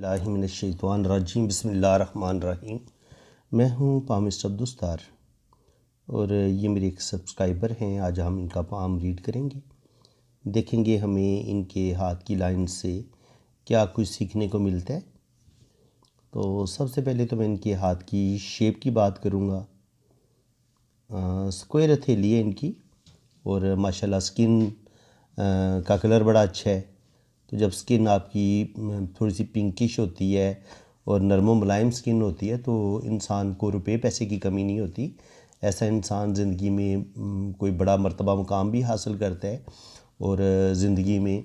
बिस्मिल्लाहिर्रहमानिर्रहीम बिस्मिल्लाहिर्रहमानिर्रहीम। मैं हूँ पामिस्ट अब्दुस्तार और ये मेरे एक सब्सक्राइबर हैं। आज हम इनका पाम रीड करेंगे, देखेंगे हमें इनके हाथ की लाइन से क्या कुछ सीखने को मिलता है। तो सबसे पहले तो मैं इनके हाथ की शेप की बात करूँगा। स्क्वायर हथेली है इनकी और माशाल्लाह स्किन का कलर बड़ा अच्छा है। तो जब स्किन आपकी थोड़ी सी पिंकिश होती है और नरम मुलायम स्किन होती है तो इंसान को रुपए पैसे की कमी नहीं होती। ऐसा इंसान ज़िंदगी में कोई बड़ा मर्तबा मुकाम भी हासिल करता है और ज़िंदगी में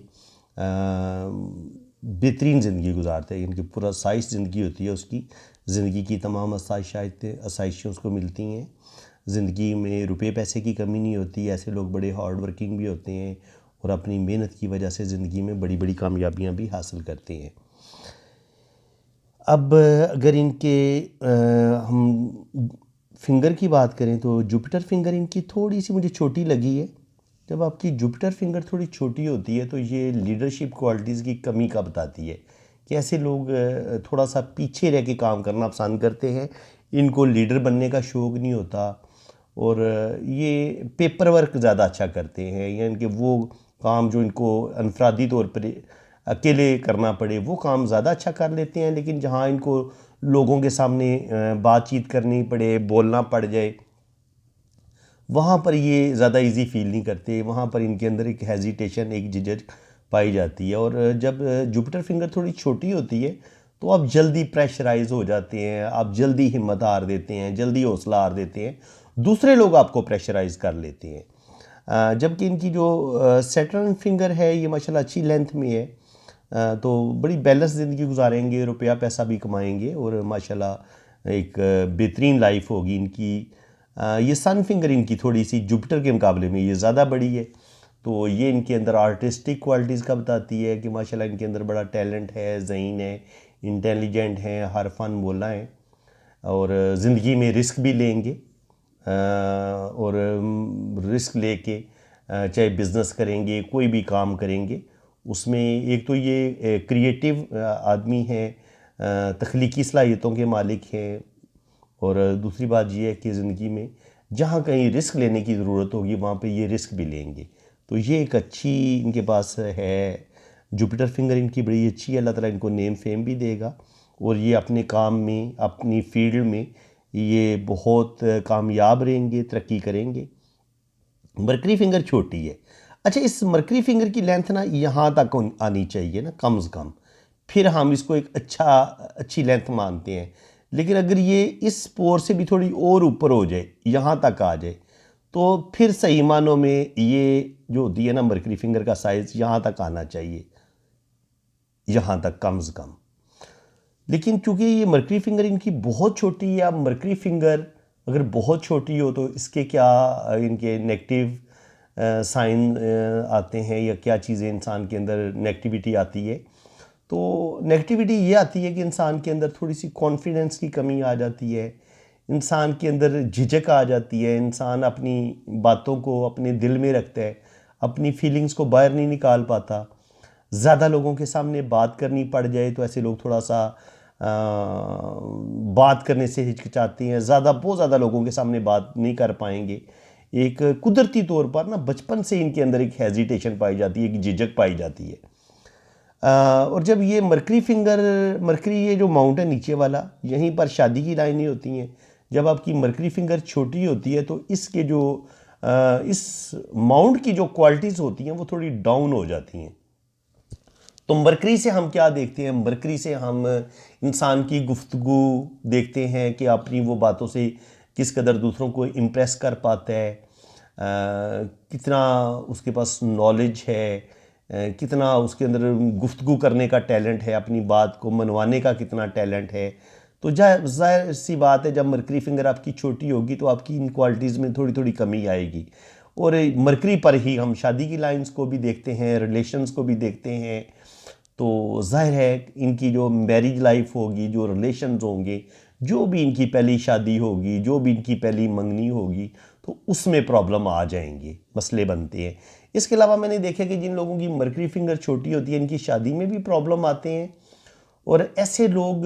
बेहतरीन ज़िंदगी गुजारता है। इनकी पूरा साइज ज़िंदगी होती है, उसकी ज़िंदगी की तमाम आसाइशें उसको मिलती हैं। ज़िंदगी में रुपए पैसे की कमी नहीं होती। ऐसे लोग बड़े हार्ड वर्किंग भी होते हैं और अपनी मेहनत की वजह से ज़िंदगी में बड़ी बड़ी कामयाबियां भी हासिल करते हैं। अब अगर इनके हम फिंगर की बात करें तो जुपिटर फिंगर इनकी थोड़ी सी मुझे छोटी लगी है। जब आपकी जुपिटर फिंगर थोड़ी छोटी होती है तो ये लीडरशिप क्वालिटीज़ की कमी का बताती है कि ऐसे लोग थोड़ा सा पीछे रह के काम करना पसंद करते हैं। इनको लीडर बनने का शौक़ नहीं होता और ये पेपर वर्क ज़्यादा अच्छा करते हैं, या इनके वो काम जो इनको अनफरादी तौर पर अकेले करना पड़े वो काम ज़्यादा अच्छा कर लेते हैं। लेकिन जहाँ इनको लोगों के सामने बातचीत करनी पड़े, बोलना पड़ जाए, वहाँ पर ये ज़्यादा इजी फील नहीं करते। वहाँ पर इनके अंदर एक हेजिटेशन, एक झिझक पाई जाती है। और जब जुपिटर फिंगर थोड़ी छोटी होती है तो आप जल्दी प्रेशराइज हो जाते हैं, आप जल्दी हिम्मत हार देते हैं, जल्दी हौसला हार देते हैं, दूसरे लोग आपको प्रेशराइज कर लेते हैं। जबकि इनकी जो सैटर्न फिंगर है ये माशाल्लाह अच्छी लेंथ में है, तो बड़ी बैलेंस ज़िंदगी गुजारेंगे, रुपया पैसा भी कमाएंगे और माशाल्लाह एक बेहतरीन लाइफ होगी इनकी। ये सन फिंगर इनकी थोड़ी सी जुपिटर के मुकाबले में ये ज़्यादा बड़ी है, तो ये इनके अंदर आर्टिस्टिक क्वालिटीज़ का बताती है कि माशाल्लाह इनके अंदर बड़ा टैलेंट है, ज़हीन है, इंटेलिजेंट हैं, हर फन बोलना है और ज़िंदगी में रिस्क भी लेंगे और रिस्क लेके चाहे बिज़नेस करेंगे, कोई भी काम करेंगे, उसमें एक तो ये क्रिएटिव आदमी हैं, तख्लीकी सलाहियतों के मालिक हैं। और दूसरी बात ये है कि ज़िंदगी में जहाँ कहीं रिस्क लेने की ज़रूरत होगी वहाँ पे ये रिस्क भी लेंगे। तो ये एक अच्छी इनके पास है। जुपिटर फिंगर इनकी बड़ी अच्छी है, अल्लाह ताला इनको नेम फेम भी देगा और ये अपने काम में, अपनी फील्ड में ये बहुत कामयाब रहेंगे, तरक्की करेंगे। मरकरी फिंगर छोटी है। अच्छा, इस मरकरी फिंगर की लेंथ ना यहाँ तक आनी चाहिए ना कम से कम, फिर हम इसको एक अच्छी लेंथ मानते हैं। लेकिन अगर ये इस पोर से भी थोड़ी और ऊपर हो जाए, यहाँ तक आ जाए, तो फिर सही मानों में ये जो होती है ना मरकरी फिंगर का साइज़ यहाँ तक आना चाहिए, यहाँ तक कम से कम। लेकिन चूंकि ये मरकरी फिंगर इनकी बहुत छोटी है, अब मरकरी फिंगर अगर बहुत छोटी हो तो इसके क्या इनके नेगेटिव साइन आते हैं या क्या चीज़ें इंसान के अंदर नेगेटिविटी आती है। तो नेगेटिविटी ये आती है कि इंसान के अंदर थोड़ी सी कॉन्फिडेंस की कमी आ जाती है, इंसान के अंदर झिझक आ जाती है, इंसान अपनी बातों को अपने दिल में रखता है, अपनी फीलिंग्स को बाहर नहीं निकाल पाता। ज़्यादा लोगों के सामने बात करनी पड़ जाए तो ऐसे लोग थोड़ा सा बात करने से हिचकिचाते हैं, बहुत ज़्यादा लोगों के सामने बात नहीं कर पाएंगे। एक कुदरती तौर पर ना बचपन से इनके अंदर एक हेजिटेशन पाई जाती है, एक झिझक पाई जाती है। और जब ये मरकरी ये जो माउंट है नीचे वाला, यहीं पर शादी की लाइनें होती हैं। जब आपकी मरकरी फिंगर छोटी होती है तो इसके जो इस माउंट की जो क्वालिटीज़ होती हैं वो थोड़ी डाउन हो जाती हैं। तो मरकरी से हम क्या देखते हैं? मरकरी से हम इंसान की गुफ्तगू देखते हैं कि अपनी वो बातों से किस कदर दूसरों को इम्प्रेस कर पाता है, कितना उसके पास नॉलेज है, कितना उसके अंदर गुफ्तगू करने का टैलेंट है, अपनी बात को मनवाने का कितना टैलेंट है। तो जाहिर सी बात है जब मरकरी फिंगर आपकी छोटी होगी तो आपकी इन क्वालिटीज़ में थोड़ी थोड़ी कमी आएगी। और मरकरी पर ही हम शादी की लाइंस को भी देखते हैं, रिलेशंस को भी देखते हैं। तो जाहिर है इनकी जो मैरिज लाइफ होगी, जो रिलेशंस होंगे, जो भी इनकी पहली शादी होगी, जो भी इनकी पहली मंगनी होगी, तो उसमें प्रॉब्लम आ जाएंगे, मसले बनते हैं। इसके अलावा मैंने देखा कि जिन लोगों की मरकरी फिंगर छोटी होती है इनकी शादी में भी प्रॉब्लम आते हैं और ऐसे लोग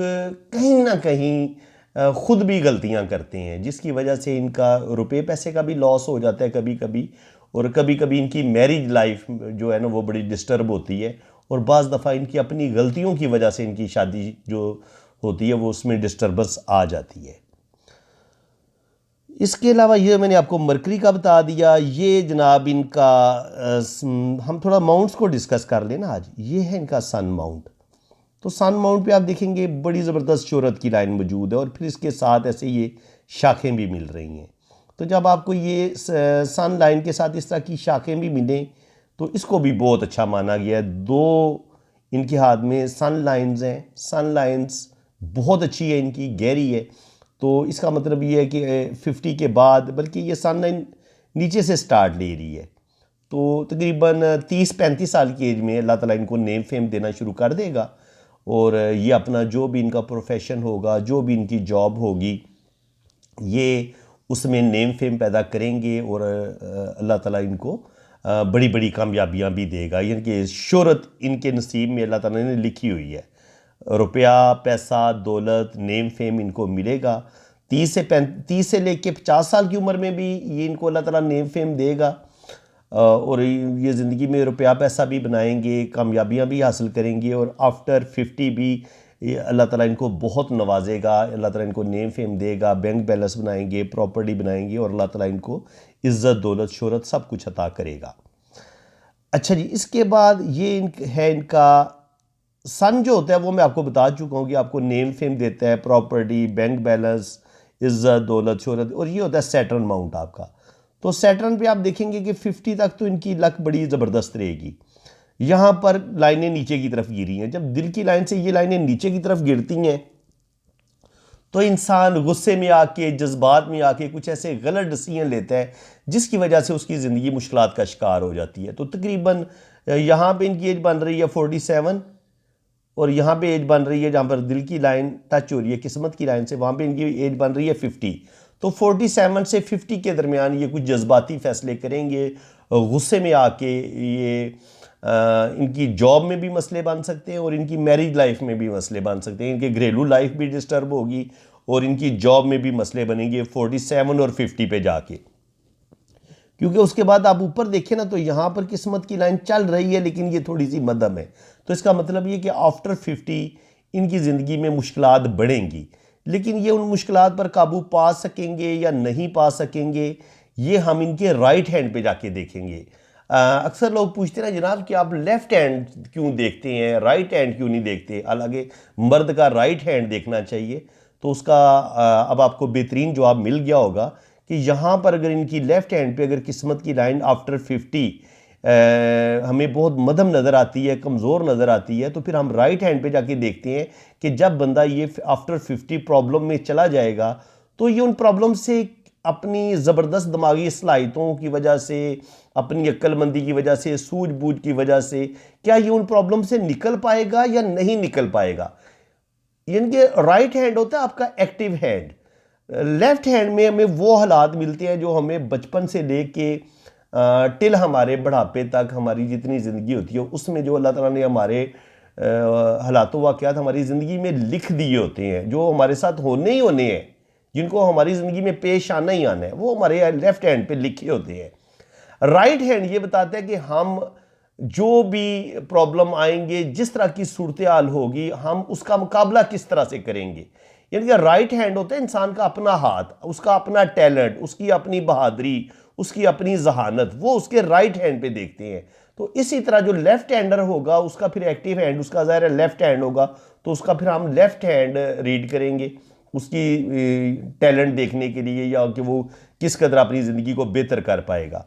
कहीं ना कहीं खुद भी गलतियां करते हैं, जिसकी वजह से इनका रुपए पैसे का भी लॉस हो जाता है कभी कभी, और कभी कभी इनकी मैरिज लाइफ जो है ना वो बड़ी डिस्टर्ब होती है, और बाज़ दफ़ा इनकी अपनी गलतियों की वजह से इनकी शादी जो होती है वो उसमें डिस्टर्बेंस आ जाती है। इसके अलावा ये मैंने आपको मरकरी का बता दिया। ये जनाब इनका हम थोड़ा माउंट्स को डिस्कस कर लेना आज। ये है इनका सन माउंट। तो सन माउंट पे आप देखेंगे बड़ी ज़बरदस्त शोहरत की लाइन मौजूद है, और फिर इसके साथ ऐसे ये शाखें भी मिल रही हैं। तो जब आपको ये सन लाइन के साथ इस तरह की शाखें भी मिलें तो इसको भी बहुत अच्छा माना गया है। दो इनके हाथ में सन लाइन्स हैं, सन लाइन्स बहुत अच्छी है, इनकी गहरी है। तो इसका मतलब ये है कि 50 के बाद, बल्कि ये सन लाइन नीचे से स्टार्ट ले रही है, तो तकरीबन 30-35 साल की एज में अल्लाह ताला इनको नेम फेम देना शुरू कर देगा, और ये अपना जो भी इनका प्रोफेशन होगा, जो भी इनकी जॉब होगी, ये उसमें नेम फेम पैदा करेंगे, और अल्लाह ताला इनको बड़ी बड़ी कामयाबियां भी देगा। यानी कि शोहरत इनके नसीब में अल्लाह ताला ने लिखी हुई है। रुपया पैसा दौलत नेम फेम इनको मिलेगा। 30 से लेके 50 साल की उम्र में भी ये इनको अल्लाह ताला नेम फेम देगा, और ये ज़िंदगी में रुपया पैसा भी बनाएंगे, कामयाबियां भी हासिल करेंगे, और आफ्टर 50 भी ये अल्लाह ताला इनको बहुत नवाजेगा, अल्लाह ताला इनको नेम फेम देगा, बैंक बैलेंस बनाएंगे, प्रॉपर्टी बनाएंगे, और अल्लाह ताला इनको इज़्ज़त दौलत शोहरत सब कुछ अता करेगा। अच्छा जी, इसके बाद ये है इनका सन जो होता है, वो मैं आपको बता चुका हूँ कि आपको नेम फेम देता है, प्रॉपर्टी, बैंक बैलेंस, इज़्ज़त दौलत शोहरत, और ये होता है सैटर्न माउंट आपका। तो सैटर्न पे आप देखेंगे कि 50 तक तो इनकी लक बड़ी ज़बरदस्त रहेगी। यहाँ पर लाइनें नीचे की तरफ गिरी हैं। जब दिल की लाइन से ये लाइनें नीचे की तरफ गिरती हैं तो इंसान गुस्से में आके, जज्बात में आके कुछ ऐसे गलत डिसीजन लेता है जिसकी वजह से उसकी ज़िंदगी मुश्किलात का शिकार हो जाती है। तो तकरीबन यहाँ पे इनकी एज बन रही है 47, और यहाँ पे एज बन रही है जहाँ पर दिल की लाइन टच हो रही है किस्मत की लाइन से, वहाँ पे इनकी एज बन रही है 50। तो 47 से 50 के दरमियान ये कुछ जज्बाती फैसले करेंगे, गुस्से में आके ये इनकी जॉब में भी मसले बन सकते हैं, और इनकी मैरिज लाइफ में भी मसले बन सकते हैं, इनके घरेलू लाइफ भी डिस्टर्ब होगी, और इनकी जॉब में भी मसले बनेंगे 47 और 50 पे जाके। क्योंकि उसके बाद आप ऊपर देखें ना तो यहाँ पर किस्मत की लाइन चल रही है, लेकिन ये थोड़ी सी मध्यम है। तो इसका मतलब ये कि आफ्टर 50 इनकी ज़िंदगी में मुश्किलात बढ़ेंगी, लेकिन ये उन मुश्किलात पर काबू पा सकेंगे या नहीं पा सकेंगे, ये हम इनके राइट हैंड पे जाके देखेंगे। अक्सर लोग पूछते हैं ना जनाब कि आप लेफ्ट हैंड क्यों देखते हैं, राइट हैंड क्यों नहीं देखते, हालांकि मर्द का राइट हैंड देखना चाहिए। तो उसका अब आपको बेहतरीन जवाब मिल गया होगा कि यहाँ पर अगर इनकी लेफ्ट हैंड पे अगर किस्मत की लाइन आफ्टर 50 हमें बहुत मध्यम नज़र आती है, कमज़ोर नज़र आती है, तो फिर हम राइट हैंड पे जाके देखते हैं कि जब बंदा ये आफ्टर 50 प्रॉब्लम में चला जाएगा तो ये उन प्रॉब्लम से अपनी ज़बरदस्त दिमागी सलाहियतों की वजह से, अपनी अक्लमंदी की वजह से, सूझबूझ की वजह से, क्या ये उन प्रॉब्लम से निकल पाएगा या नहीं निकल पाएगा। यानी कि राइट हैंड होता है आपका एक्टिव हैंड। लेफ्ट हैंड में हमें वो हालात मिलते हैं जो हमें बचपन से लेके टिल हमारे बुढ़ापे तक हमारी जितनी ज़िंदगी होती है उसमें जो अल्लाह ताला ने हमारे हालात वाक़यात हमारी ज़िंदगी में लिख दिए होते हैं, जो हमारे साथ होने ही होने हैं, जिनको हमारी ज़िंदगी में पेश आना ही आना है, वो हमारे लेफ्ट हैंड पे लिखे होते हैं। राइट हैंड ये बताता है कि हम जो भी प्रॉब्लम आएंगे, जिस तरह की सूरत हाल होगी, हम उसका मुकाबला किस तरह से करेंगे। यानी कि राइट हैंड होता है इंसान का अपना हाथ, उसका अपना टैलेंट, उसकी अपनी बहादुरी, उसकी अपनी जहानत, वो उसके राइट हैंड पे देखते हैं। तो इसी तरह जो लेफ्ट हैंडर होगा उसका फिर एक्टिव हैंड, उसका ज़ाहिर है लेफ्ट हैंड होगा, तो उसका फिर हम लेफ्ट हैंड रीड करेंगे उसकी टैलेंट देखने के लिए, या कि वो किस कदर अपनी ज़िंदगी को बेहतर कर पाएगा।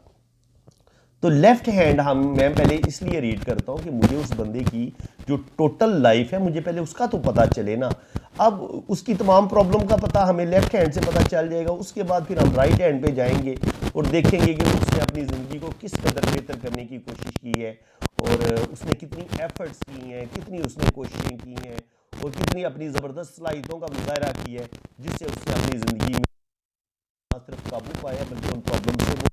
तो लेफ्ट हैंड मैं पहले इसलिए रीड करता हूँ कि मुझे उस बंदे की जो टोटल लाइफ है मुझे पहले उसका तो पता चले ना। अब उसकी तमाम प्रॉब्लम का पता हमें लेफ्ट हैंड से पता चल जाएगा, उसके बाद फिर हम राइट हैंड पे जाएंगे और देखेंगे कि उसने अपनी ज़िंदगी को किस कदर बेहतर करने की कोशिश की है, और उसने कितनी एफर्ट्स की हैं, कितनी उसने कोशिशें की हैं, और कितनी अपनी ज़बरदस्त सलाहियतों का मुजाहरा किया है, जिससे उसने अपनी ज़िंदगी में ना सिर्फ काबू पाया बल्कि उन प्रॉब्लम से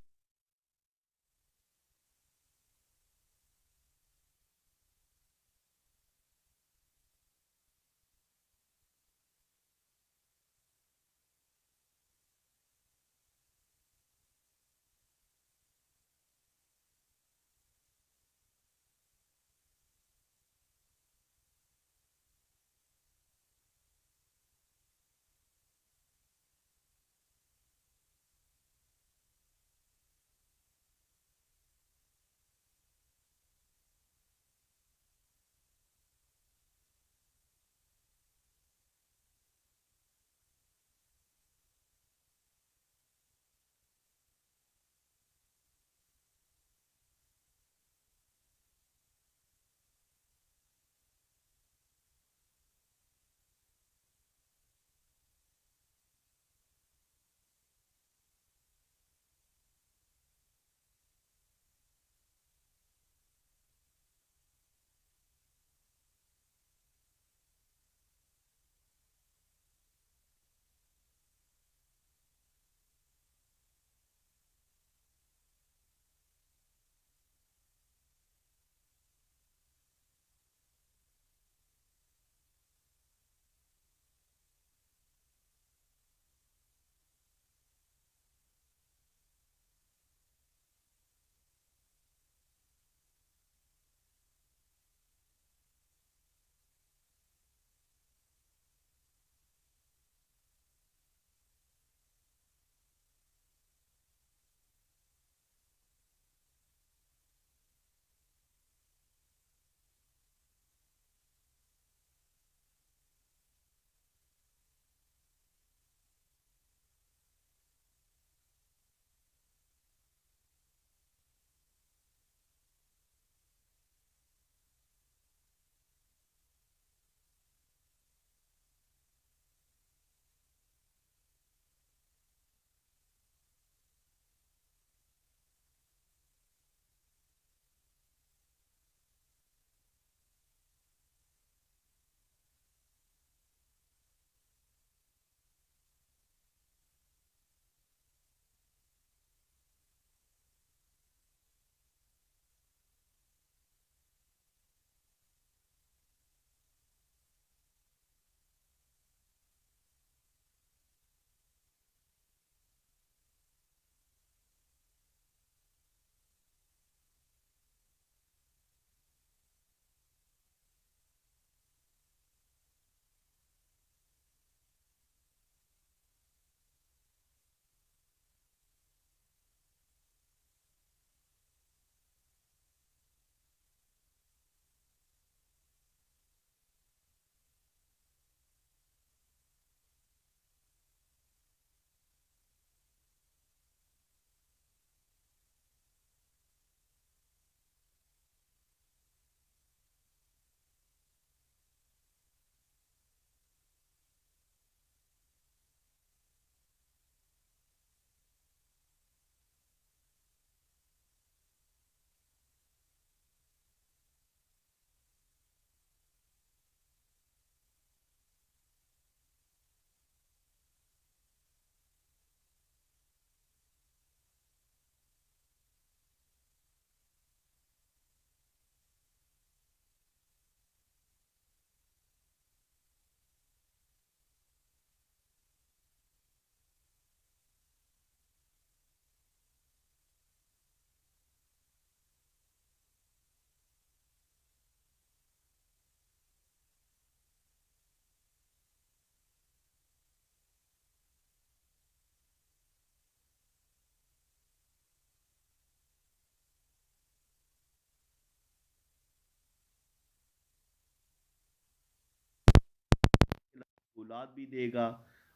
औलाद भी देगा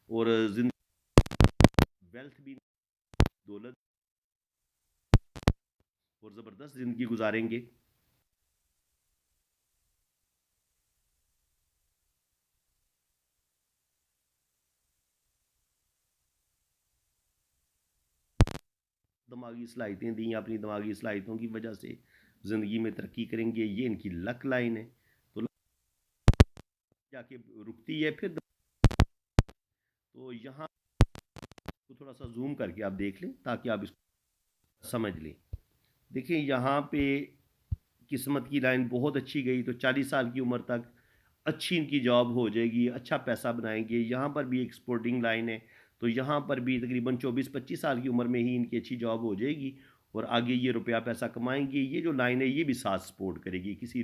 और जिंदगी वेल्थ भी, दौलत और ज़बरदस्त ज़िंदगी गुजारेंगे। दिमागी सलाहियतें दी, अपनी दिमागी सलाहियतों की वजह से ज़िंदगी में तरक्की करेंगे। ये इनकी लक लाइन है। तो जाके रुकती है फिर। तो यहाँ को थोड़ा सा जूम करके आप देख लें ताकि आप इसको समझ लें। देखिए यहाँ पे किस्मत की लाइन बहुत अच्छी गई तो 40 साल की उम्र तक अच्छी इनकी जॉब हो जाएगी, अच्छा पैसा बनाएंगे। यहाँ पर भी एक स्पोर्टिंग लाइन है तो यहाँ पर भी तकरीबन 24-25 साल की उम्र में ही इनकी अच्छी जॉब हो जाएगी और आगे ये रुपया पैसा कमाएंगे। ये जो लाइन है ये भी साथ सपोर्ट करेगी। किसी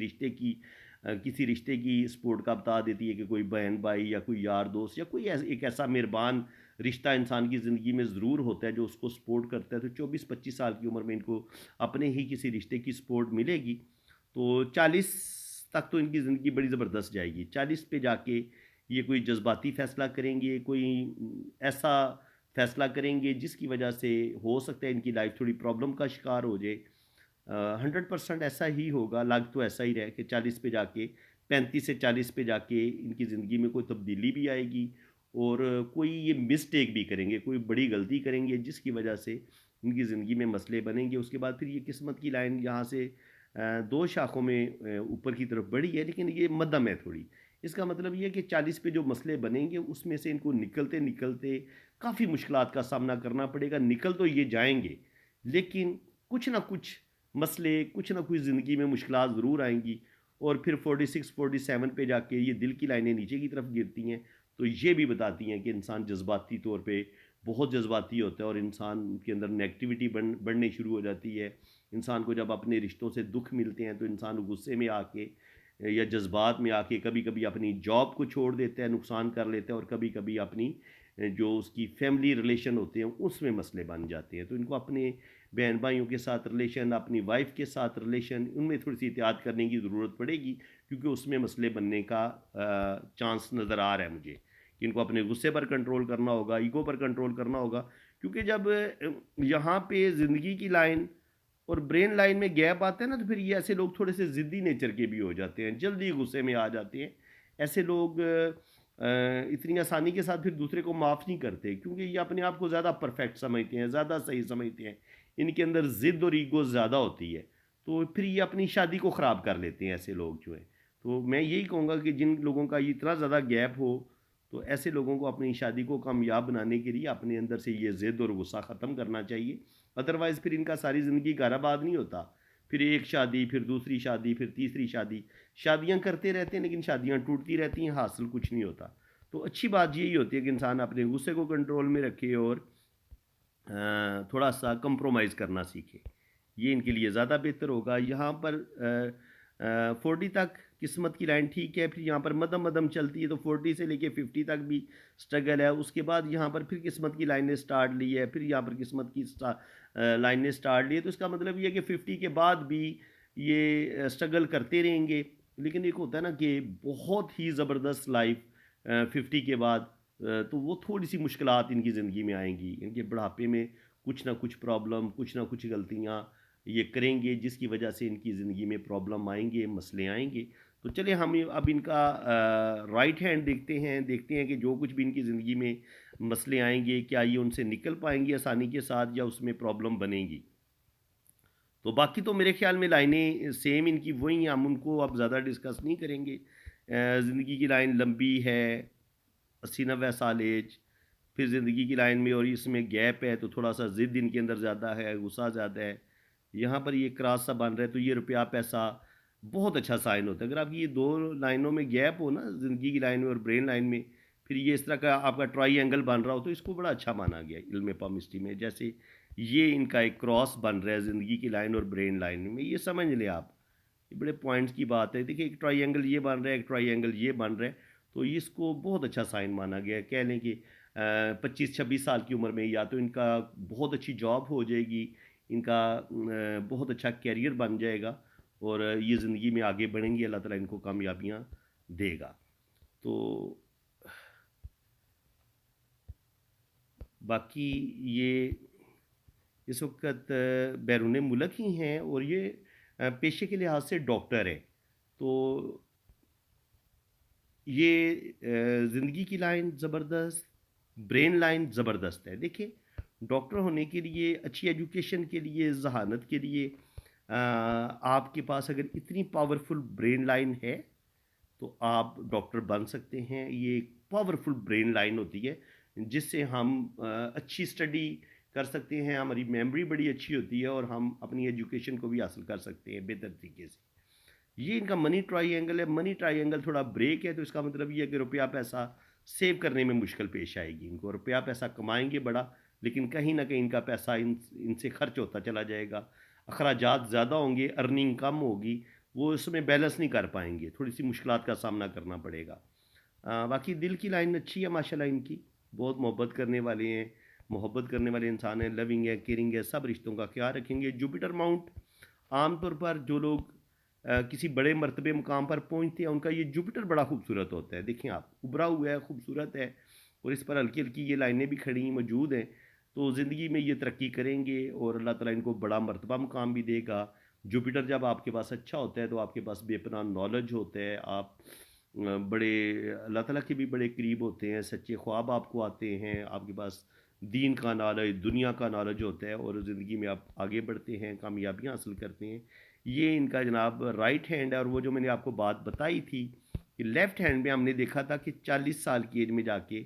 रिश्ते की सपोर्ट का बता देती है कि कोई बहन भाई या कोई यार दोस्त या कोई एक ऐसा मेहरबान रिश्ता इंसान की ज़िंदगी में ज़रूर होता है जो उसको सपोर्ट करता है। तो 24-25 साल की उम्र में इनको अपने ही किसी रिश्ते की सपोर्ट मिलेगी। तो 40 तक तो इनकी ज़िंदगी बड़ी ज़बरदस्त जाएगी। 40 पे जाके ये कोई जज्बाती फ़ैसला करेंगे, कोई ऐसा फ़ैसला करेंगे जिसकी वजह से हो सकता है इनकी लाइफ थोड़ी प्रॉब्लम का शिकार हो जाए। 100% ऐसा ही होगा, लग तो ऐसा ही रहे कि 40 पे जाके 35 से 40 पे जाके इनकी ज़िंदगी में कोई तब्दीली भी आएगी और कोई ये मिस्टेक भी करेंगे, कोई बड़ी गलती करेंगे जिसकी वजह से इनकी ज़िंदगी में मसले बनेंगे। उसके बाद फिर ये किस्मत की लाइन यहाँ से दो शाखों में ऊपर की तरफ बढ़ी है लेकिन ये मध्यम है थोड़ी। इसका मतलब ये है कि 40 पे जो मसले बनेंगे उसमें से इनको निकलते निकलते काफ़ी मुश्किलात का सामना करना पड़ेगा। निकल तो ये जाएंगे लेकिन कुछ ना कुछ मसले, कुछ ना कुछ ज़िंदगी में मुश्किलात ज़रूर आएंगी और फिर 46-47 पे जाके ये दिल की लाइनें नीचे की तरफ गिरती हैं। तो ये भी बताती हैं कि इंसान जज्बाती तौर पे बहुत जज्बाती होता है और इंसान के अंदर नेगेटिविटी बढ़नी शुरू हो जाती है। इंसान को जब अपने रिश्तों से दुख मिलते हैं तो इंसान गुस्से में आके या जज्बात में आके कभी कभी अपनी जॉब को छोड़ देता है, नुकसान कर लेता है और कभी कभी अपनी जो उसकी फैमिली रिलेशन होते हैं उसमें मसले बन जाते हैं। तो इनको अपने बहन भाइयों के साथ रिलेशन, अपनी वाइफ के साथ रिलेशन, उनमें थोड़ी सी एहतियात करने की ज़रूरत पड़ेगी क्योंकि उसमें मसले बनने का चांस नज़र आ रहा है मुझे कि इनको अपने गुस्से पर कंट्रोल करना होगा, ईगो पर कंट्रोल करना होगा। क्योंकि जब यहाँ पे ज़िंदगी की लाइन और ब्रेन लाइन में गैप आता है ना तो फिर ये ऐसे लोग थोड़े से ज़िद्दी नेचर के भी हो जाते हैं, जल्दी गुस्से में आ जाते हैं। ऐसे लोग इतनी आसानी के साथ फिर दूसरे को माफ़ नहीं करते क्योंकि ये अपने आप को ज़्यादा परफेक्ट समझते हैं, ज़्यादा सही समझते हैं। इनके अंदर ज़िद और ईगो ज़्यादा होती है तो फिर ये अपनी शादी को ख़राब कर लेते हैं ऐसे लोग जो हैं। तो मैं यही कहूँगा कि जिन लोगों का इतना ज़्यादा गैप हो तो ऐसे लोगों को अपनी शादी को कामयाब बनाने के लिए अपने अंदर से ये ज़िद और गुस्सा ख़त्म करना चाहिए। अदरवाइज़ फिर इनका सारी ज़िंदगी घर आबाद नहीं होता। फिर एक शादी, फिर दूसरी शादी, फिर तीसरी शादी, शादियां करते रहते हैं लेकिन शादियां टूटती रहती हैं, हासिल कुछ नहीं होता। तो अच्छी बात यही होती है कि इंसान अपने गुस्से को कंट्रोल में रखे और थोड़ा सा कंप्रोमाइज़ करना सीखे। ये इनके लिए ज़्यादा बेहतर होगा। यहाँ पर 40 तक किस्मत की लाइन ठीक है, फिर यहाँ पर मध्यम मध्यम चलती है तो 40 से लेके 50 तक भी स्ट्रगल है। उसके बाद यहाँ पर फिर किस्मत की लाइन ने स्टार्ट ली है, फिर यहाँ पर किस्मत की लाइन ने स्टार्ट ली है। तो इसका मतलब ये है कि 50 के बाद भी ये स्ट्रगल करते रहेंगे। लेकिन एक होता है ना कि बहुत ही ज़बरदस्त लाइफ 50 के बाद तो वो थोड़ी सी मुश्किलात इनकी ज़िंदगी में आएंगी। इनके बुढ़ापे में कुछ ना कुछ प्रॉब्लम, कुछ ना कुछ गलतियाँ ये करेंगे जिसकी वजह से इनकी ज़िंदगी में प्रॉब्लम आएंगे, मसले आएंगे। तो चलिए हम अब इनका राइट हैंड देखते हैं कि जो कुछ भी इनकी ज़िंदगी में मसले आएंगे क्या ये उनसे निकल पाएंगे आसानी के साथ या उसमें प्रॉब्लम बनेगी। तो बाकी तो मेरे ख्याल में लाइनें सेम इनकी वही हैं, हम उनको अब ज़्यादा डिस्कस नहीं करेंगे। ज़िंदगी की लाइन लंबी है, 80-90 साल एज, फिर ज़िंदगी की लाइन में और इसमें गैप है तो थोड़ा सा ज़िद इनके अंदर ज़्यादा है, गुस्सा ज़्यादा है। यहाँ पर ये क्रॉस सा बन रहा है तो ये रुपया पैसा बहुत अच्छा साइन होता है। अगर आपकी ये दो लाइनों में गैप हो ना, ज़िंदगी की लाइन में और ब्रेन लाइन में, फिर ये इस तरह का आपका ट्राई एंगल बन रहा हो तो इसको बड़ा अच्छा माना गया इल्म पामिस्ट्री में। जैसे ये इनका एक क्रॉस बन रहा है ज़िंदगी की लाइन और ब्रेन लाइन में, ये समझ लें आप। ये बड़े पॉइंट्स की बात है। देखिए एक ट्रायंगल ये बन रहा है, एक ट्रायंगल ये बन रहा है तो इसको बहुत अच्छा साइन माना गया है। कह लें कि 25-26 साल की उम्र में या तो इनका बहुत अच्छी जॉब हो जाएगी, इनका बहुत अच्छा कैरियर बन जाएगा और ये ज़िंदगी में आगे बढ़ेंगी, अल्लाह ताला इनको कामयाबियाँ देगा। तो बाकी ये इस वक्त बैरून मुल्क ही हैं और ये पेशे के लिहाज से डॉक्टर है। तो ये ज़िंदगी की लाइन ज़बरदस्त, ब्रेन लाइन ज़बरदस्त है। देखिए, डॉक्टर होने के लिए, अच्छी एजुकेशन के लिए, ज़हानत के लिए आपके पास अगर इतनी पावरफुल ब्रेन लाइन है तो आप डॉक्टर बन सकते हैं। ये एक पावरफुल ब्रेन लाइन होती है जिससे हम अच्छी स्टडी कर सकते हैं, हमारी मेमोरी बड़ी अच्छी होती है और हम अपनी एजुकेशन को भी हासिल कर सकते हैं बेहतर तरीके से। ये इनका मनी ट्रायंगल है। मनी ट्रायंगल थोड़ा ब्रेक है तो इसका मतलब ये है कि रुपया पैसा सेव करने में मुश्किल पेश आएगी इनको। रुपया पैसा कमाएंगे बड़ा, लेकिन कहीं ना कहीं इनका पैसा इनसे खर्च होता चला जाएगा। अखराजात ज़्यादा होंगे, अर्निंग कम होगी, वो उसमें बैलेंस नहीं कर पाएंगे, थोड़ी सी मुश्किलात का सामना करना पड़ेगा। बाकी दिल की लाइन अच्छी है माशाल्लाह इनकी, बहुत मोहब्बत करने वाले हैं, मोहब्बत करने वाले इंसान हैं, लविंग है, केयरिंग है, सब रिश्तों का ख्याल रखेंगे। जुपिटर माउंट आमतौर पर जो लोग किसी बड़े मर्तबे मुकाम पर पहुंचते हैं उनका ये जुपिटर बड़ा खूबसूरत होता है। देखें आप, उभरा हुआ है, खूबसूरत है और इस पर हल्की हल्की ये लाइनें भी खड़ी मौजूद हैं। तो ज़िंदगी में ये तरक्की करेंगे और अल्लाह ताला इनको बड़ा मर्तबा मुकाम भी देगा। जुपिटर जब आपके पास अच्छा होता है तो आपके पास बेपनाह नॉलेज होता है, आप बड़े अल्लाह ताला के भी बड़े करीब होते हैं, सच्चे ख्वाब आपको आते हैं, आपके पास दीन का नॉलेज, दुनिया का नॉलेज होता है और ज़िंदगी में आप आगे बढ़ते हैं, कामयाबियाँ हासिल करते हैं। ये इनका जनाब राइट हैंड है। और वो जो मैंने आपको बात बताई थी कि लेफ़्ट हैंड में हमने देखा था कि 40 साल की एज में जाके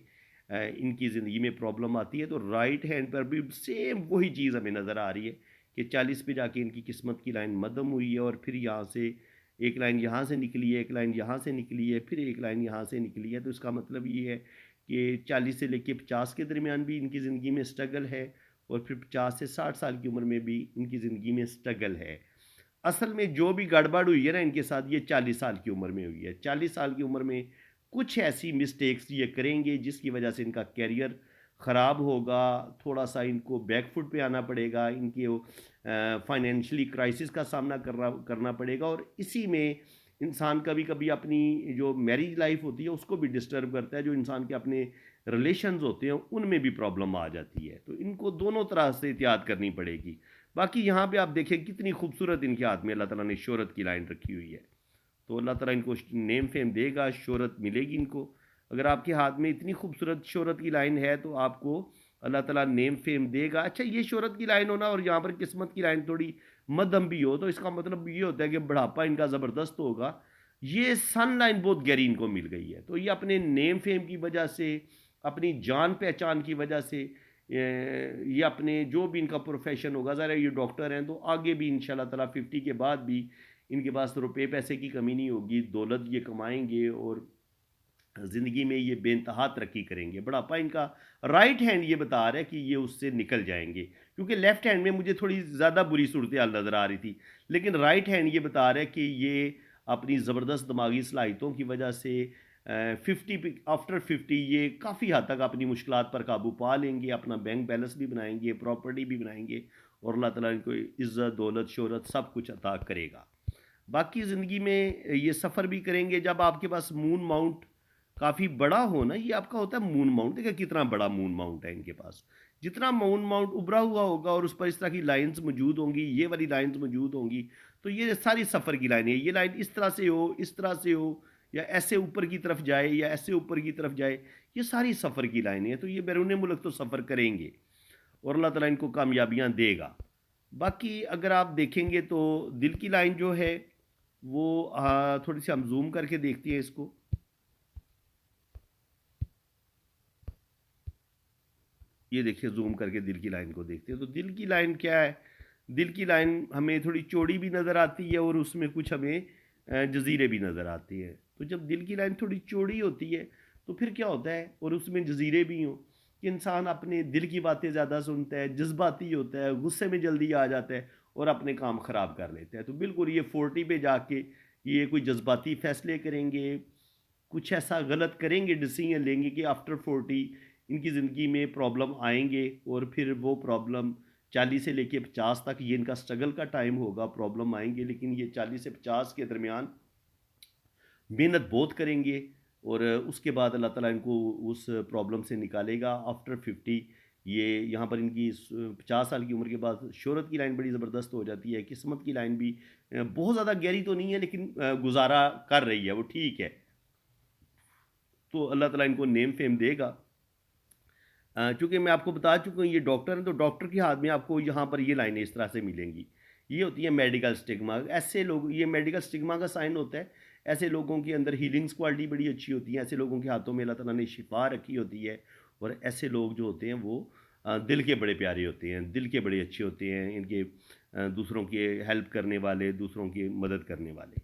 इनकी ज़िंदगी में प्रॉब्लम आती है, तो राइट हैंड पर भी सेम वही चीज़ हमें नज़र आ रही है कि 40 पे जाके इनकी किस्मत की लाइन मद्धम हुई है और फिर यहाँ से एक लाइन यहाँ से निकली है, एक लाइन यहाँ से निकली है, फिर एक लाइन यहाँ से निकली है। तो इसका मतलब ये है कि 40 से लेके 50 के दरमियान भी इनकी ज़िंदगी में स्ट्रगल है और फिर 50 से 60 साल की उम्र में भी इनकी ज़िंदगी में स्ट्रगल है। असल में जो भी गड़बड़ हुई है ना इनके साथ, ये 40 साल की उम्र में हुई है। 40 साल की उम्र में कुछ ऐसी मिस्टेक्स ये करेंगे जिसकी वजह से इनका करियर ख़राब होगा, थोड़ा सा इनको बैक फुट पे आना पड़ेगा, इनके फाइनेंशियली क्राइसिस का सामना करना पड़ेगा और इसी में इंसान कभी कभी अपनी जो मैरिज लाइफ होती है उसको भी डिस्टर्ब करता है, जो इंसान के अपने रिलेशंस होते हैं उनमें भी प्रॉब्लम आ जाती है। तो इनको दोनों तरह से एहतियात करनी पड़ेगी। बाकी यहाँ पे आप देखें कितनी खूबसूरत इनके हाथ में अल्लाह ताला ने शोहरत की लाइन रखी हुई है। तो अल्लाह ताला इनको नेम फेम देगा, शोहरत मिलेगी इनको। अगर आपके हाथ में इतनी खूबसूरत शोहरत की लाइन है तो आपको अल्लाह ताला नेम फेम देगा। अच्छा, ये शोहरत की लाइन होना और यहाँ पर किस्मत की लाइन थोड़ी मध्यम भी हो तो इसका मतलब ये होता है कि बुढ़ापा इनका ज़बरदस्त होगा। ये सन लाइन बहुत गहरी इनको मिल गई है, तो ये अपने नेम फेम की वजह से, अपनी जान पहचान की वजह से, ये अपने जो भी इनका प्रोफेशन होगा, ज़रा ये डॉक्टर हैं तो आगे भी इंशाल्लाह ताला 50 के बाद भी इनके पास रुपए पैसे की कमी नहीं होगी, दौलत ये कमाएंगे और ज़िंदगी में ये बेइंतहा तरक्की करेंगे। बुढ़ापा इनका राइट हैंड ये बता रहा है कि ये उससे निकल जाएंगे, क्योंकि लेफ्ट हैंड में मुझे थोड़ी ज़्यादा बुरी सूरत हाल नज़र आ रही थी, लेकिन राइट हैंड ये बता रहा है कि ये अपनी ज़बरदस्त दिमागी सलाहियतों की वजह से 50 आफ्टर 50 ये काफ़ी हद तक अपनी मुश्किलात पर काबू पा लेंगे, अपना बैंक बैलेंस भी बनाएंगे, प्रॉपर्टी भी बनाएंगे और अल्लाह ताला इनको इज़्ज़त, दौलत, शोहरत सब कुछ अता करेगा। बाकी ज़िंदगी में ये सफ़र भी करेंगे। जब आपके पास मून माउंट काफ़ी बड़ा हो ना, ये आपका होता है मून माउंट। देखिए कितना बड़ा मून माउंट है इनके पास। जितना मून माउंट उभरा हुआ होगा और उस पर इस तरह की लाइंस मौजूद होंगी, ये वाली लाइंस मौजूद होंगी, तो ये सारी सफ़र की लाइनें, ये लाइन इस तरह से हो, इस तरह से हो, या ऐसे ऊपर की तरफ जाए या ऐसे ऊपर की तरफ जाए, ये सारी सफ़र की लाइनें हैं। तो ये बैरून मुल्क तो सफ़र करेंगे और अल्लाह ताला इनको कामयाबियाँ देगा। बाकी अगर आप देखेंगे तो दिल की लाइन जो है वो थोड़ी सी हम जूम करके देखते हैं इसको। ये देखिए, जूम करके दिल की लाइन को देखते हैं तो दिल की लाइन क्या है। दिल की लाइन हमें थोड़ी चौड़ी भी नज़र आती है और उसमें कुछ हमें जजीरे भी नज़र आती है। तो जब दिल की लाइन थोड़ी चौड़ी होती है तो फिर क्या होता है और उसमें जजीरे भी हों कि इंसान अपने दिल की बातें ज़्यादा सुनता है, जज्बाती होता है, गुस्से में जल्दी आ जाता है और अपने काम ख़राब कर लेता है। तो बिल्कुल ये 40 पे जाके ये कोई जज्बाती फ़ैसले करेंगे, कुछ ऐसा गलत करेंगे, डिसीजन लेंगे कि आफ्टर 40 इनकी ज़िंदगी में प्रॉब्लम आएंगे और फिर वो प्रॉब्लम 40 से लेके 50 तक ये इनका स्ट्रगल का टाइम होगा, प्रॉब्लम आएंगे, लेकिन ये 40 से 50 के दरमियान मेहनत बहुत करेंगे और उसके बाद अल्लाह ताला इनको उस प्रॉब्लम से निकालेगा। आफ्टर 50 ये यहाँ पर इनकी 50 साल की उम्र के बाद शोहरत की लाइन बड़ी ज़बरदस्त हो जाती है, किस्मत की लाइन भी बहुत ज़्यादा गहरी तो नहीं है, लेकिन गुजारा कर रही है, वो ठीक है। तो अल्लाह ताला इनको नेम फेम देगा। चूँकि मैं आपको बता चुका हूँ ये डॉक्टर हैं, तो डॉक्टर के हाथ में आपको यहाँ पर ये लाइनें इस तरह से मिलेंगी। ये होती है मेडिकल स्टिग्मा। ऐसे लोग, ये मेडिकल स्टिग्मा का साइन होता है। ऐसे लोगों के अंदर हीलिंग्स क्वालिटी बड़ी अच्छी होती है, ऐसे लोगों के हाथों में अल्लाह ताला ने शिफा रखी होती है। और ऐसे लोग जो होते हैं वो दिल के बड़े प्यारे होते हैं, दिल के बड़े अच्छे होते हैं, इनके दूसरों की हेल्प करने वाले, दूसरों की मदद करने वाले।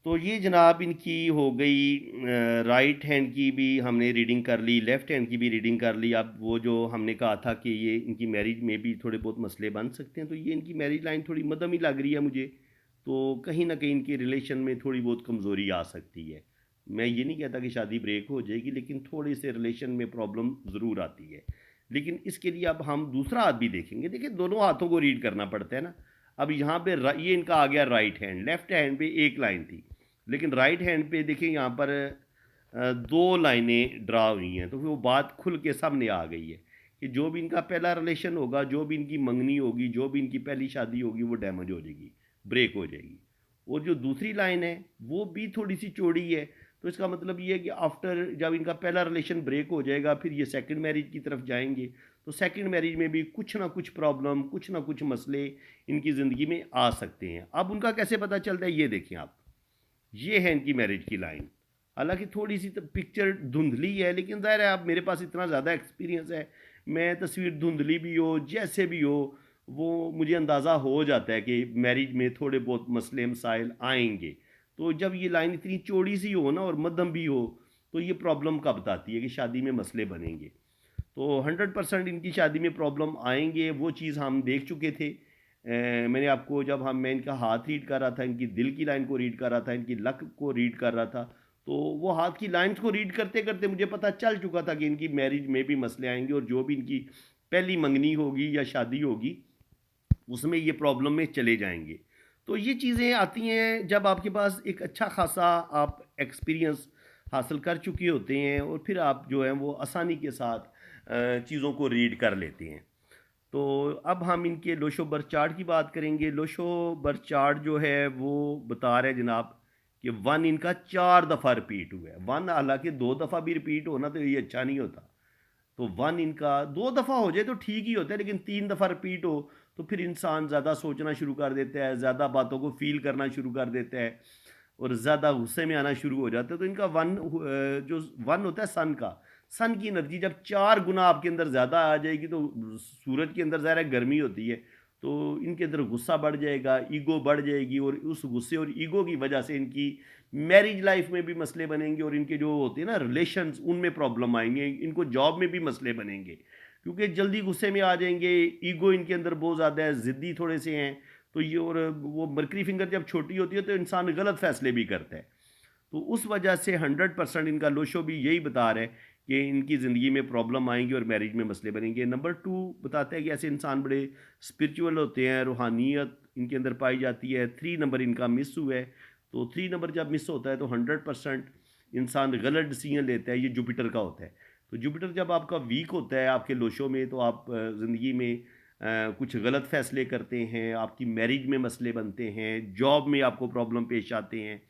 तो ये जनाब इनकी हो गई राइट हैंड की भी हमने रीडिंग कर ली, लेफ़्ट हैंड की भी रीडिंग कर ली। अब वो जो हमने कहा था कि ये इनकी मैरिज में भी थोड़े बहुत मसले बन सकते हैं, तो ये इनकी मैरिज लाइन थोड़ी मध्यम ही लग रही है मुझे। तो कहीं न कहीं इनके रिलेशन में थोड़ी बहुत कमज़ोरी आ सकती है। मैं ये नहीं कहता कि शादी ब्रेक हो जाएगी, लेकिन थोड़े से रिलेशन में प्रॉब्लम ज़रूर आती है। लेकिन इसके लिए अब हम दूसरा हाथ भी देखेंगे। देखिए, दोनों हाथों को रीड करना पड़ता है ना। अब यहाँ पे ये इनका आ गया राइट हैंड, लेफ़्ट हैंड पे एक लाइन थी। लेकिन राइट हैंड पे देखिए यहाँ पर दो लाइनें ड्रा हुई हैं, तो फिर वो बात खुल के सामने आ गई है कि जो भी इनका पहला रिलेशन होगा, जो भी इनकी मंगनी होगी, जो भी इनकी पहली शादी होगी, वो डैमेज हो जाएगी, ब्रेक हो जाएगी। और जो दूसरी लाइन है वो भी थोड़ी सी चौड़ी है, तो इसका मतलब ये है कि आफ्टर जब इनका पहला रिलेशन ब्रेक हो जाएगा, फिर ये सेकंड मैरिज की तरफ जाएंगे, तो सेकंड मैरिज में भी कुछ ना कुछ प्रॉब्लम, कुछ ना कुछ मसले इनकी ज़िंदगी में आ सकते हैं। अब उनका कैसे पता चलता है, ये देखें आप। ये है इनकी मैरिज की लाइन। हालांकि थोड़ी सी तो पिक्चर धुंधली है, लेकिन ज़ाहिर है आप, मेरे पास इतना ज़्यादा एक्सपीरियंस है, मैं तस्वीर धुंधली भी हो जैसे भी हो, वो मुझे अंदाज़ा हो जाता है कि मैरिज में थोड़े बहुत मसले मसाइल आएंगे। तो जब ये लाइन इतनी चौड़ी सी हो ना और मध्यम भी हो, तो ये प्रॉब्लम का बताती है कि शादी में मसले बनेंगे। तो 100% इनकी शादी में प्रॉब्लम आएंगे, वो चीज़ हम देख चुके थे। मैंने आपको, जब मैं इनका हाथ रीड कर रहा था, इनकी दिल की लाइन को रीड कर रहा था, इनकी लक को रीड कर रहा था, तो वो हाथ की लाइंस को रीड करते करते मुझे पता चल चुका था कि इनकी मैरिज में भी मसले आएंगे, और जो भी इनकी पहली मंगनी होगी या शादी होगी उसमें ये प्रॉब्लम में चले जाएंगे। तो ये चीज़ें आती हैं जब आपके पास एक अच्छा खासा आप एक्सपीरियंस हासिल कर चुके होते हैं, और फिर आप जो है वो आसानी के साथ चीज़ों को रीड कर लेते हैं। तो अब हम इनके लोशो बर्थ चार्ट की बात करेंगे। लोशो बर्थ चार्ट जो है वो बता रहे हैं जनाब कि वन इनका 4 दफ़ा रिपीट हुआ है। वन हालांकि 2 दफ़ा भी रिपीट होना तो ये अच्छा नहीं होता। तो वन इनका 2 दफ़ा हो जाए तो ठीक ही होता है, लेकिन 3 दफ़ा रिपीट हो तो फिर इंसान ज़्यादा सोचना शुरू कर देता है, ज़्यादा बातों को फील करना शुरू कर देता है, और ज़्यादा गुस्से में आना शुरू हो जाता है। तो इनका वन, जो वन होता है सन का, सन की एनर्जी जब 4 गुना आपके अंदर ज़्यादा आ जाएगी, तो सूरज के अंदर ज़्यादा गर्मी होती है, तो इनके अंदर गुस्सा बढ़ जाएगा, ईगो बढ़ जाएगी, और उस गुस्से और ईगो की वजह से इनकी मैरिज लाइफ में भी मसले बनेंगे, और इनके जो होते हैं ना रिलेशंस, उनमें प्रॉब्लम आएंगे, इनको जॉब में भी मसले बनेंगे, क्योंकि जल्दी गुस्से में आ जाएंगे, ईगो इनके अंदर बहुत ज़्यादा है, ज़िद्दी थोड़े से हैं। तो ये, और वो मरकरी फिंगर जब छोटी होती है तो इंसान गलत फैसले भी करता है। तो उस वजह से 100% इनका लोशो भी यही बता रहा है कि इनकी ज़िंदगी में प्रॉब्लम आएंगी और मैरिज में मसले बनेंगे। नंबर 2 बताता है कि ऐसे इंसान बड़े स्पिरिचुअल होते हैं, रूहानियत इनके अंदर पाई जाती है। 3 नंबर इनका मिस हुआ है, तो 3 नंबर जब मिस होता है तो 100% इंसान गलत डिसीजन लेता है। ये जुपिटर का होता है। तो जुपिटर जब आपका वीक होता है आपके लोशो में, तो आप ज़िंदगी में कुछ गलत फैसले करते हैं, आपकी मैरिज में मसले बनते हैं, जॉब में आपको प्रॉब्लम पेश आते हैं।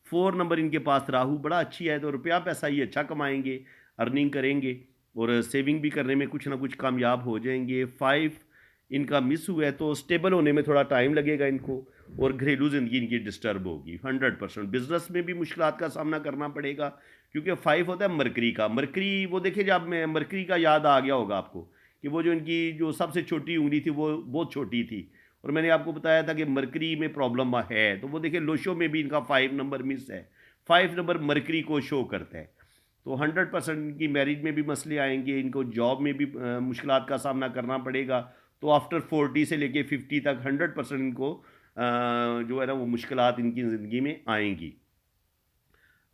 4 नंबर इनके पास राहु बड़ा अच्छी है, तो रुपया पैसा ये अच्छा कमाएंगे, अर्निंग करेंगे, और सेविंग भी करने में कुछ ना कुछ कामयाब हो जाएंगे। 5 इनका मिस हुआ है, तो स्टेबल होने में थोड़ा टाइम लगेगा इनको, और घरेलू ज़िंदगी इनकी डिस्टर्ब होगी 100%। बिजनेस में भी मुश्किलात का सामना करना पड़ेगा, क्योंकि 5 होता है मरकरी का। मरकरी, वो देखिए, जब मैं मरकरी का याद आ गया होगा आपको कि वो जो इनकी जो सबसे छोटी उंगली थी वो बहुत छोटी थी, और मैंने आपको बताया था कि मरकरी में प्रॉब्लम है। तो वो देखिए लोशो में भी इनका 5 नंबर मिस है। 5 नंबर मरकरी को शो करता है। तो 100% इनकी मैरिज में भी मसले आएंगे, इनको जॉब में भी मुश्किलात का सामना करना पड़ेगा। तो आफ्टर 40 से लेके 50 तक 100% इनको जो है ना वो मुश्किलात इनकी ज़िंदगी में आएंगी।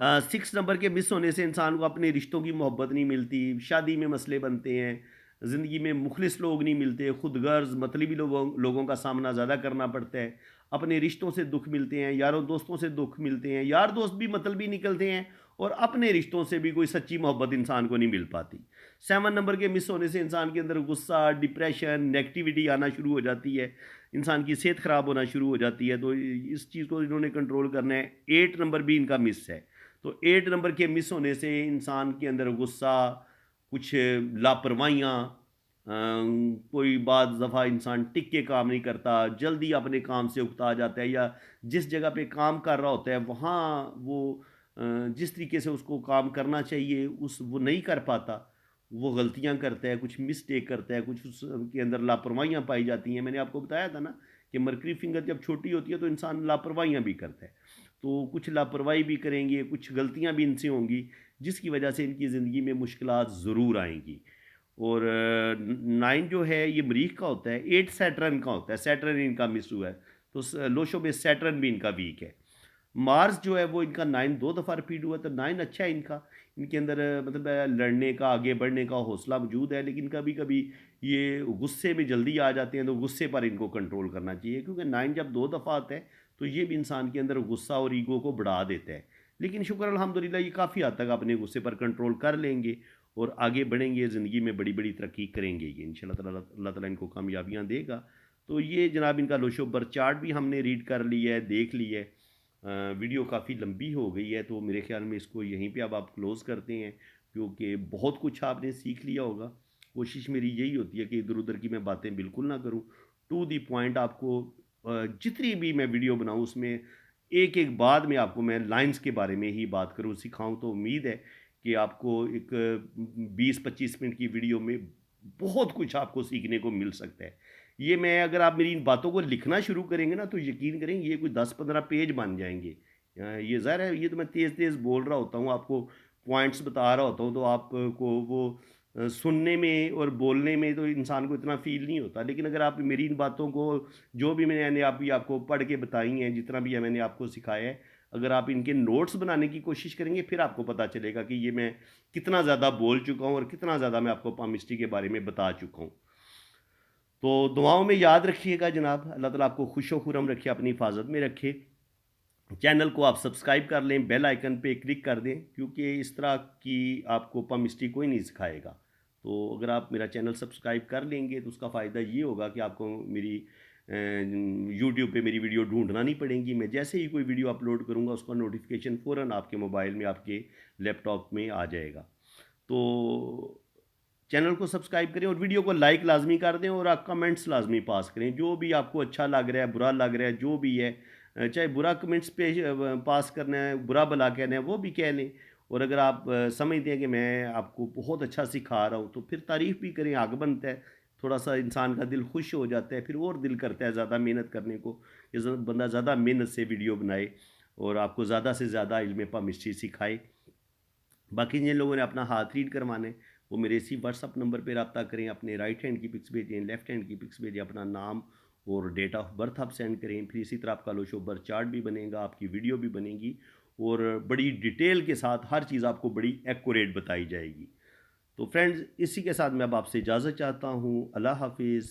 6 नंबर के मिस होने से इंसान को अपने रिश्तों की मोहब्बत नहीं मिलती, शादी में मसले बनते हैं, ज़िंदगी में मुखलिस लोग नहीं मिलते, खुदगर्ज मतलबी लोगों का सामना ज़्यादा करना पड़ता है, अपने रिश्तों से दुख मिलते हैं, यारों दोस्तों से दुख मिलते हैं, यार दोस्त भी मतलबी निकलते हैं, और अपने रिश्तों से भी कोई सच्ची मोहब्बत इंसान को नहीं मिल पाती। 7 नंबर के मिस होने से इंसान के अंदर गुस्सा, डिप्रेशन, नेगेटिविटी आना शुरू हो जाती है, इंसान की सेहत ख़राब होना शुरू हो जाती है। तो इस चीज़ को इन्होंने कंट्रोल करना है। 8 नंबर भी इनका मिस है। तो 8 नंबर के मिस होने से इंसान के अंदर गुस्सा, कुछ लापरवाहियाँ, कोई बात दफ़ा इंसान टिक के काम नहीं करता, जल्दी अपने काम से उकता जाता है, या जिस जगह पे काम कर रहा होता है वहाँ वो जिस तरीके से उसको काम करना चाहिए उस वो नहीं कर पाता, वो गलतियाँ करता है, कुछ मिस्टेक करता है, कुछ उसके अंदर लापरवाहियाँ पाई जाती हैं। मैंने आपको बताया था ना कि मरकरी फिंगर जब छोटी होती है तो इंसान लापरवाहियाँ भी करता है। तो कुछ लापरवाही भी करेंगे, कुछ गलतियाँ भी इनसे होंगी, जिसकी वजह से इनकी ज़िंदगी में मुश्किलात ज़रूर आएंगी। और 9 जो है ये मरीख का होता है, 8 सैटर्न का होता है, सैटर्न इनका मिस हुआ है। तो लोशो में सैटर्न भी इनका वीक है। मार्स जो है वो इनका 9 2 दफ़ा रिपीट हुआ, तो 9 अच्छा है इनका। इनके अंदर मतलब लड़ने का, आगे बढ़ने का हौसला मौजूद है, लेकिन कभी कभी ये गुस्से में जल्दी आ जाते हैं, तो गुस्से पर इनको कंट्रोल करना चाहिए, क्योंकि 9 जब 2 दफ़ा आता है तो ये भी इंसान के अंदर गुस्सा और ईगो को बढ़ा देता है। लेकिन शुक्र अल्हम्दुलिल्लाह ये काफ़ी हद तक अपने गुस्से पर कंट्रोल कर लेंगे और आगे बढ़ेंगे, ज़िंदगी में बड़ी बड़ी तरक्की करेंगे ये इंशाल्लाह ताला। अल्लाह ताला इनको कामयाबियाँ देगा। तो ये जनाब इनका लोशो बर्थ चार्ट भी हमने रीड कर लिया है, देख लिया है। वीडियो काफ़ी लंबी हो गई है, तो मेरे ख्याल में इसको यहीं पे अब आप क्लोज़ करते हैं, क्योंकि बहुत कुछ आपने सीख लिया होगा। कोशिश मेरी यही होती है कि इधर उधर की मैं बातें बिल्कुल ना करूं, टू दी पॉइंट आपको जितनी भी मैं वीडियो बनाऊं उसमें एक एक बाद में आपको मैं लाइंस के बारे में ही बात करूं, सिखाऊं। तो उम्मीद है कि आपको एक 20-25 मिनट की वीडियो में बहुत कुछ आपको सीखने को मिल सकता है। ये मैं अगर आप मेरी इन बातों को लिखना शुरू करेंगे ना, तो यकीन करेंगे ये कोई 10-15 पेज बन जाएंगे। ये ज़ाहिर है, ये तो मैं तेज़ तेज़ बोल रहा होता हूँ, आपको पॉइंट्स बता रहा होता हूँ, तो आपको वो सुनने में और बोलने में तो इंसान को इतना फील नहीं होता। लेकिन अगर आप मेरी इन बातों को, जो भी मैंने अभी आपको पढ़ के बताई हैं, जितना भी है मैंने आपको सिखाया है, अगर आप इनके नोट्स बनाने की कोशिश करेंगे, फिर आपको पता चलेगा कि ये मैं कितना ज़्यादा बोल चुका हूँ और कितना ज़्यादा मैं आपको पामिस्ट्री के बारे में बता चुका हूँ। तो दुआओं में याद रखिएगा जनाब। अल्लाह ताला आपको खुशो खुरम रखे, अपनी हिफाजत में रखे। चैनल को आप सब्सक्राइब कर लें, बेल आइकन पे क्लिक कर दें, क्योंकि इस तरह की आपको पमिस्ट्री कोई नहीं सिखाएगा। तो अगर आप मेरा चैनल सब्सक्राइब कर लेंगे तो उसका फ़ायदा ये होगा कि आपको मेरी यूट्यूब पे मेरी वीडियो ढूंढना नहीं पड़ेगी। मैं जैसे ही कोई वीडियो अपलोड करूँगा उसका नोटिफिकेशन फ़ौरन आपके मोबाइल में, आपके लैपटॉप में आ जाएगा। तो चैनल को सब्सक्राइब करें और वीडियो को लाइक लाजमी कर दें, और आप कमेंट्स लाजमी पास करें, जो भी आपको अच्छा लग रहा है, बुरा लग रहा है, जो भी है। चाहे बुरा कमेंट्स पे पास करना है, बुरा भला कहना है, वो भी कह लें। और अगर आप समझते हैं कि मैं आपको बहुत अच्छा सिखा रहा हूँ, तो फिर तारीफ़ भी करें, आग बनता है। थोड़ा सा इंसान का दिल खुश हो जाता है, फिर और दिल करता है ज़्यादा मेहनत करने को, कि बंदा ज़्यादा मेहनत से वीडियो बनाए और आपको ज़्यादा से ज़्यादा इल्म पामिस्ट्री सिखाए। बाकी जिन लोगों ने अपना हाथ रीड करवाने, वो मेरे इसी व्हाट्सअप नंबर पे रब्ता करें, अपने राइट हैंड की पिक्स भेजें, लेफ्ट हैंड की पिक्स भेजें, अपना नाम और डेट ऑफ बर्थ आप सेंड करें। फिर इसी तरह आपका लोशो बर्थ चार्ट भी बनेगा, आपकी वीडियो भी बनेगी, और बड़ी डिटेल के साथ हर चीज़ आपको बड़ी एक्यूरेट बताई जाएगी। तो फ्रेंड्स, इसी के साथ मैं अब आपसे इजाज़त चाहता हूँ। अल्लाह हाफिज़।